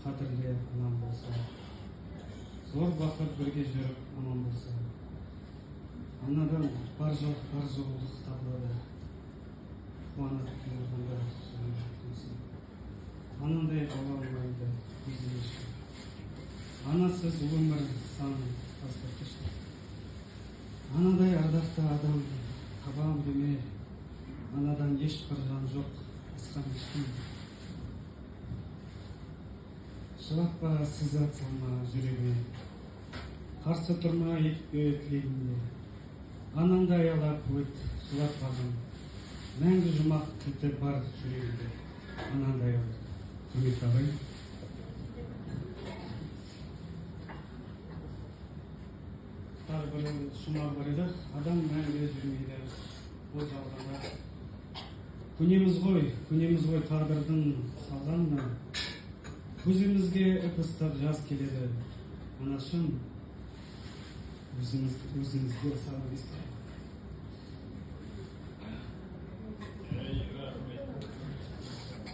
қадірле анам болса, зор бақыт бірге жүріп аман болса, анадан бар жоғлық табылады, қуанып тұрғанда жаңа күнсің. Анандай бала алмайды көзіне ешкім. Анасыз өмір сан тастатқыштық. Анадай ардақты адам табам деме, анадан ешбір жан жоқ, асқан ешкім. Жылатпа, сызат салма жүрегіме, қарсы тұрма етпе тілегімде. Анаңды аялап өт, жылатпағын, мәңгі жұмақ кілті бар жүрегімде. Анаңды аялап. Құрметті ағай. Тағы бір шумақ бар еді. Адам мәңгі жүрмейді, ол жалғанда. Көнеміз ғой тағдырдың салғанына. Көзімізге ып-ыстық жаз келеді. Анашым, өзіңізге сағынып естіріп.